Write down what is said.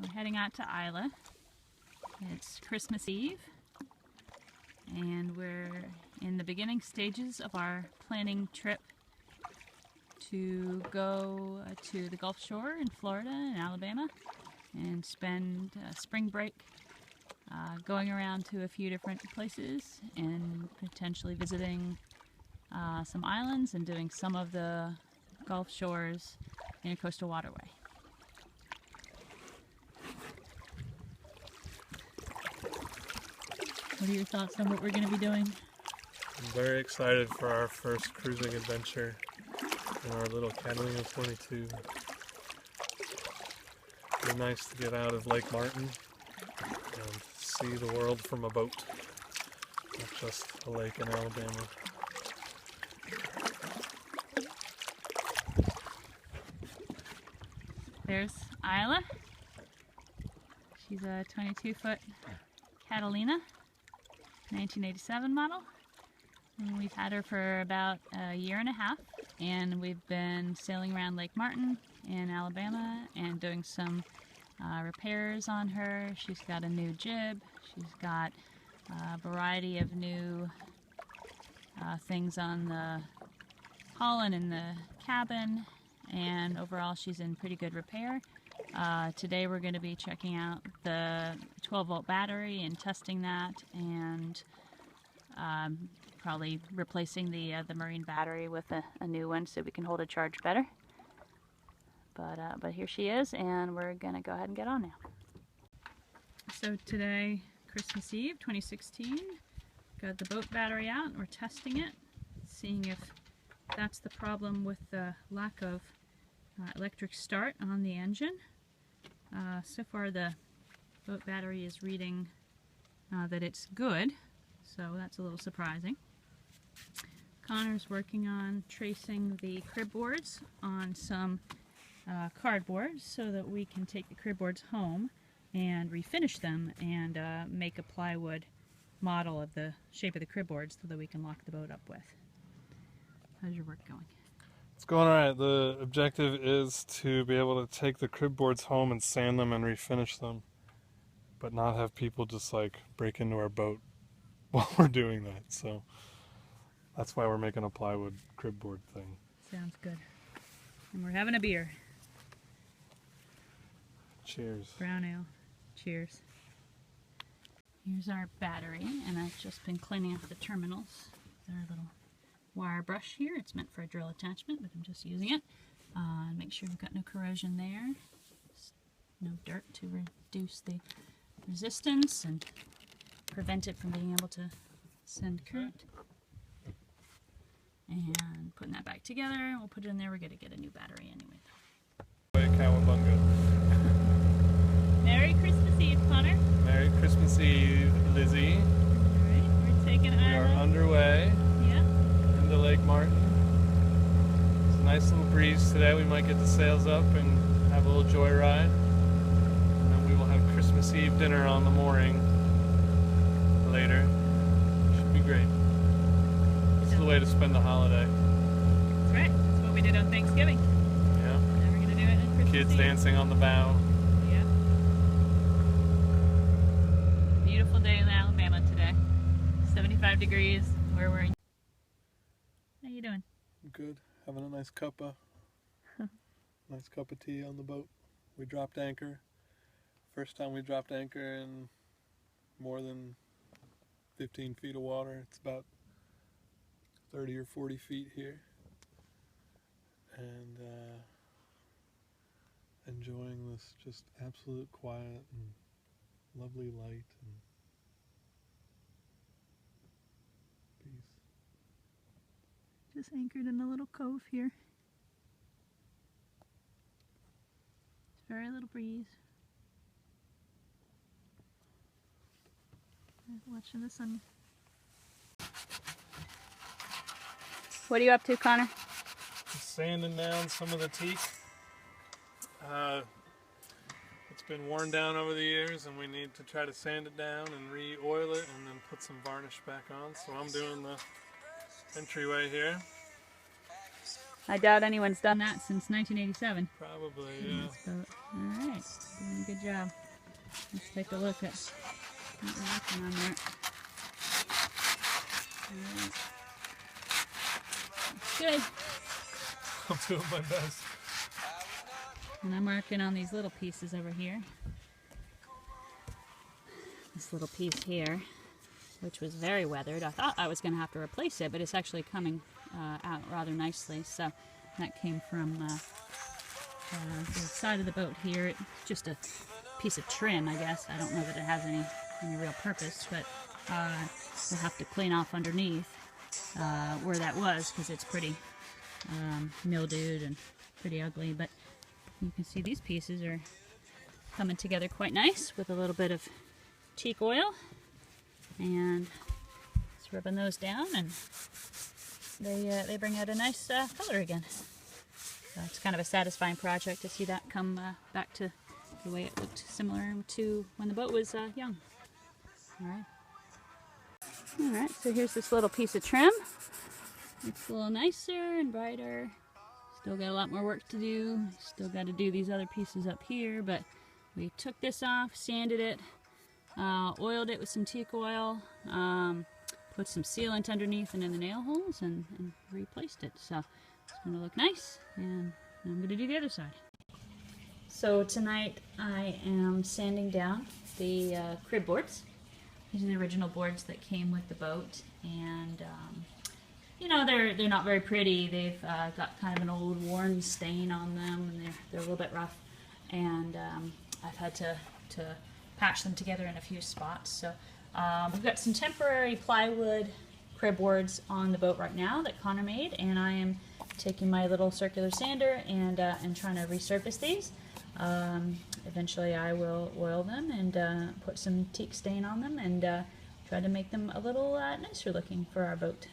We're heading out to Islay. It's Christmas Eve, and we're in the beginning stages of our planning trip to go to the Gulf Shore in Florida and Alabama and spend spring break going around to a few different places and potentially visiting some islands and doing some of the Gulf Shore's intercoastal waterway. What are your thoughts on what we're going to be doing? I'm very excited for our first cruising adventure in our little Catalina 22. It'd be nice to get out of Lake Martin and see the world from a boat, not just a lake in Alabama. There's Islay. She's a 22-foot Catalina, 1987 model. And we've had her for about a year and a half, and we've been sailing around Lake Martin in Alabama and doing some repairs on her. She's got a new jib. She's got a variety of new things on the hull and in the cabin, and overall she's in pretty good repair. Today we're going to be checking out the 12-volt battery and testing that, and probably replacing the marine battery with a new one so we can hold a charge better. But here she is, and we're going to go ahead and get on now. So today, Christmas Eve 2016, got the boat battery out and we're testing it, seeing if that's the problem with the lack of electric start on the engine. So far the boat battery is reading that it's good, so that's a little surprising. Connor's working on tracing the crib boards on some cardboard so that we can take the crib boards home and refinish them and make a plywood model of the shape of the crib boards so that we can lock the boat up with. How's your work going? It's going alright. The objective is to be able to take the crib boards home and sand them and refinish them, but not have people just like break into our boat while we're doing that. So that's why we're making a plywood crib board thing. Sounds good. And we're having a beer. Cheers. Brown ale. Cheers. Here's our battery, and I've just been cleaning up the terminals with our little wire brush here. It's meant for a drill attachment, but I'm just using it. Make sure we've got no corrosion there. No dirt to reduce the resistance and prevent it from being able to send current. And putting that back together, we'll put it in there. We're going to get a new battery anyway. Cowabunga. Merry Christmas Eve, Connor. Merry Christmas Eve, Lizzie. Alright, we're taking We are underway into Lake Martin. It's a nice little breeze today. We might get the sails up and have a little joyride. And then we will have Christmas Eve dinner on the mooring later. Should be great. This is the way to spend the holiday. That's right. That's what we did on Thanksgiving. Yeah. Now we're going to do it on Christmas Kids Eve. dancing on the bow. Yeah. Beautiful day in Alabama today. 75 degrees where we're in. How you doing? Good. Having a nice cup of tea on the boat. We dropped anchor. First time we dropped anchor in more than 15 feet of water. It's about 30 or 40 feet here. And enjoying this just absolute quiet and lovely light and peace. Just anchored in a little cove here. It's very little breeze. Watching the sun. What are you up to, Connor? Just sanding down some of the teak. It's been worn down over the years and we need to try to sand it down and re-oil it and then put some varnish back on. So I'm doing the entryway here. I doubt anyone's done that since 1987. Probably, yeah. Alright, doing a good job. Let's take a look at what we're working on there. Alright. Good. I'm doing my best. And I'm working on these little pieces over here. This little piece here, which was very weathered. I thought I was going to have to replace it, but it's actually coming out rather nicely. So that came from the side of the boat here. It's just a piece of trim, I guess. I don't know that it has any real purpose, but we'll have to clean off underneath where that was, because it's pretty mildewed and pretty ugly. But you can see these pieces are coming together quite nice with a little bit of teak oil, and just rubbing those down, and they bring out a nice color again. So it's kind of a satisfying project to see that come back to the way it looked, similar to when the boat was young. Alright, so here's this little piece of trim. It's a little nicer and brighter. Still got a lot more work to do. Still got to do these other pieces up here, but we took this off, sanded it, oiled it with some teak oil, put some sealant underneath and in the nail holes, and replaced it. So it's going to look nice, and I'm going to do the other side. So tonight I am sanding down the crib boards. These are the original boards that came with the boat, and you know, they're not very pretty. They've got kind of an old worn stain on them, and they're a little bit rough, and I've had to patch them together in a few spots. So we've got some temporary plywood crib boards on the boat right now that Connor made, and I am taking my little circular sander and trying to resurface these. Eventually I will oil them and put some teak stain on them, and try to make them a little nicer looking for our boat.